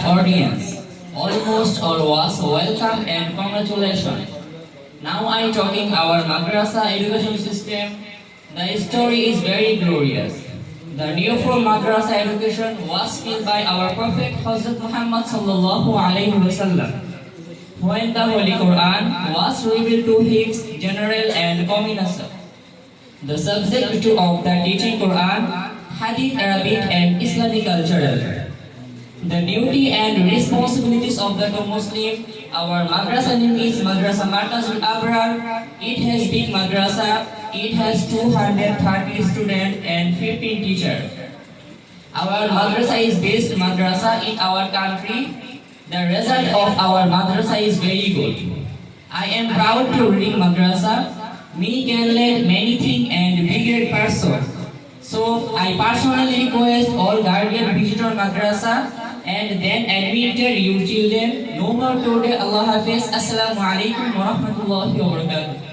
audience. Almost all was welcome and congratulations. Now I talking our madrasa education system. The story is very glorious. The need for madrasa education was filled by our Prophet Hazrat Muhammad sallallahu alaihi wasallam. When the Holy Quran was revealed to his general and community. The subject of the teaching Quran, Hadith, Arabic and Islamic culture. The duty and responsibilities of the Muslim. Our madrasa name is Madrasa Markazul Abrar. It has big madrasa. It has 230 students and 15 teachers. Our madrasa is best madrasa in our country. The result of our madrasa is very good. I am proud to read madrasa. Me can learn many things and be great person. So I personally request all guardian visit our madrasa and then admitted your children. No more today. Allah Hafiz. Assalamu alaikum wa rahmatullahi wa barakatuh.